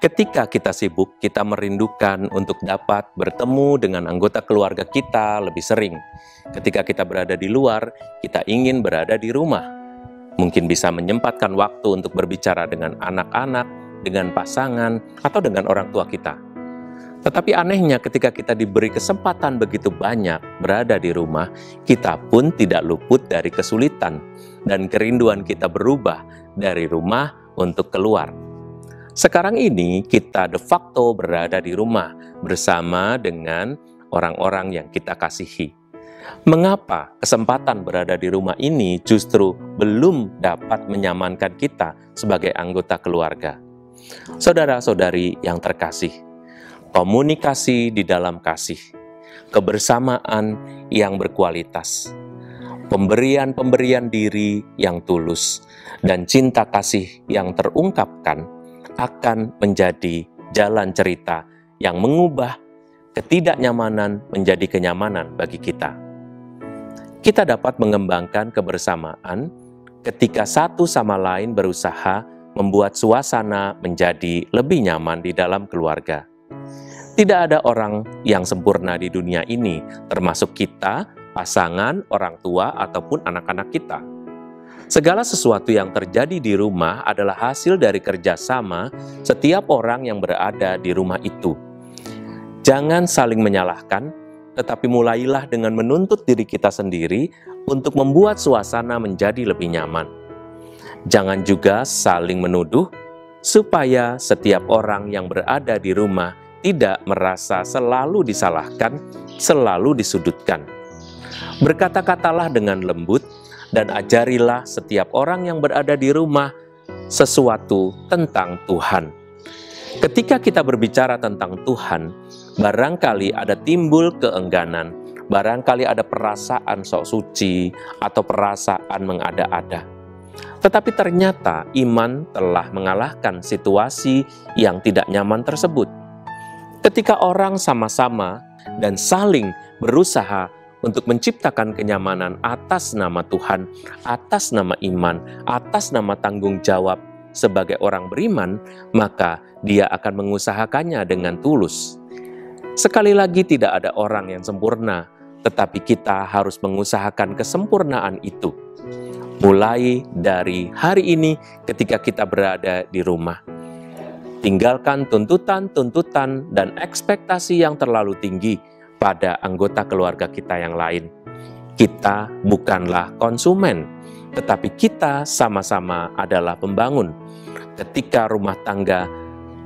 Ketika kita sibuk, kita merindukan untuk dapat bertemu dengan anggota keluarga kita lebih sering. Ketika kita berada di luar, kita ingin berada di rumah. Mungkin bisa menyempatkan waktu untuk berbicara dengan anak-anak, dengan pasangan, atau dengan orang tua kita. Tetapi anehnya ketika kita diberi kesempatan begitu banyak berada di rumah, kita pun tidak luput dari kesulitan dan kerinduan kita berubah dari rumah untuk keluar. Sekarang ini kita de facto berada di rumah bersama dengan orang-orang yang kita kasihi. Mengapa kesempatan berada di rumah ini justru belum dapat menyamankan kita sebagai anggota keluarga? Saudara-saudari yang terkasih, komunikasi di dalam kasih, kebersamaan yang berkualitas, pemberian-pemberian diri yang tulus, dan cinta kasih yang terungkapkan akan menjadi jalan cerita yang mengubah ketidaknyamanan menjadi kenyamanan bagi kita. Kita dapat mengembangkan kebersamaan ketika satu sama lain berusaha membuat suasana menjadi lebih nyaman di dalam keluarga. Tidak ada orang yang sempurna di dunia ini, termasuk kita, pasangan, orang tua, ataupun anak-anak kita. Segala sesuatu yang terjadi di rumah adalah hasil dari kerjasama setiap orang yang berada di rumah itu. Jangan saling menyalahkan, tetapi mulailah dengan menuntut diri kita sendiri untuk membuat suasana menjadi lebih nyaman. Jangan juga saling menuduh, supaya setiap orang yang berada di rumah tidak merasa selalu disalahkan, selalu disudutkan. Berkata-katalah dengan lembut, dan ajarilah setiap orang yang berada di rumah sesuatu tentang Tuhan. Ketika kita berbicara tentang Tuhan, barangkali ada timbul keengganan, barangkali ada perasaan sok suci atau perasaan mengada-ada. Tetapi ternyata iman telah mengalahkan situasi yang tidak nyaman tersebut. Ketika orang sama-sama dan saling berusaha untuk menciptakan kenyamanan atas nama Tuhan, atas nama iman, atas nama tanggung jawab sebagai orang beriman, maka dia akan mengusahakannya dengan tulus. Sekali lagi, tidak ada orang yang sempurna, tetapi kita harus mengusahakan kesempurnaan itu. Mulai dari hari ini ketika kita berada di rumah. Tinggalkan tuntutan-tuntutan dan ekspektasi yang terlalu tinggi pada anggota keluarga kita yang lain. Kita bukanlah konsumen, tetapi kita sama-sama adalah pembangun. Ketika rumah tangga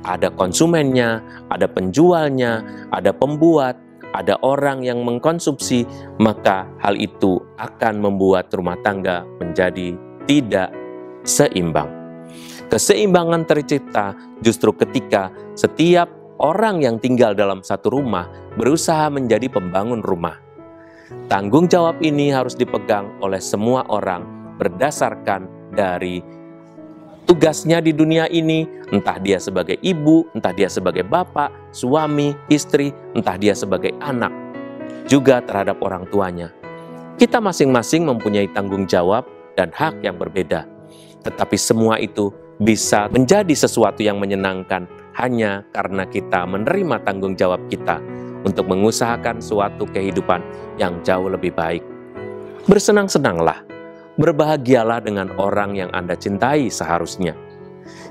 ada konsumennya, ada penjualnya, ada pembuat, ada orang yang mengkonsumsi, maka hal itu akan membuat rumah tangga menjadi tidak seimbang. Keseimbangan tercipta justru ketika setiap orang yang tinggal dalam satu rumah berusaha menjadi pembangun rumah. Tanggung jawab ini harus dipegang oleh semua orang berdasarkan dari tugasnya di dunia ini, entah dia sebagai ibu, entah dia sebagai bapak, suami, istri, entah dia sebagai anak, juga terhadap orang tuanya. Kita masing-masing mempunyai tanggung jawab dan hak yang berbeda, tetapi semua itu bisa menjadi sesuatu yang menyenangkan hanya karena kita menerima tanggung jawab kita untuk mengusahakan suatu kehidupan yang jauh lebih baik. Bersenang-senanglah, berbahagialah dengan orang yang Anda cintai seharusnya.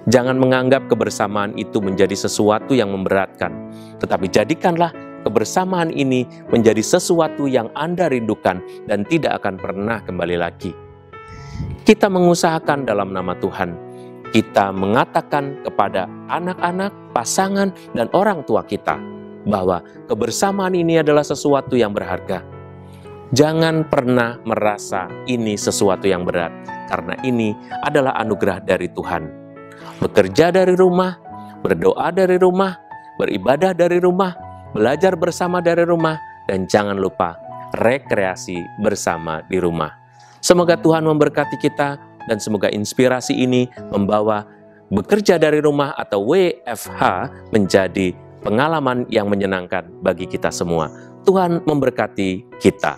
Jangan menganggap kebersamaan itu menjadi sesuatu yang memberatkan, tetapi jadikanlah kebersamaan ini menjadi sesuatu yang Anda rindukan dan tidak akan pernah kembali lagi. Kita mengusahakan dalam nama Tuhan. Kita mengatakan kepada anak-anak, pasangan, dan orang tua kita bahwa kebersamaan ini adalah sesuatu yang berharga. Jangan pernah merasa ini sesuatu yang berat, karena ini adalah anugerah dari Tuhan. Bekerja dari rumah, berdoa dari rumah, beribadah dari rumah, belajar bersama dari rumah, dan jangan lupa rekreasi bersama di rumah. Semoga Tuhan memberkati kita, dan semoga inspirasi ini membawa bekerja dari rumah atau WFH menjadi pengalaman yang menyenangkan bagi kita semua. Tuhan memberkati kita.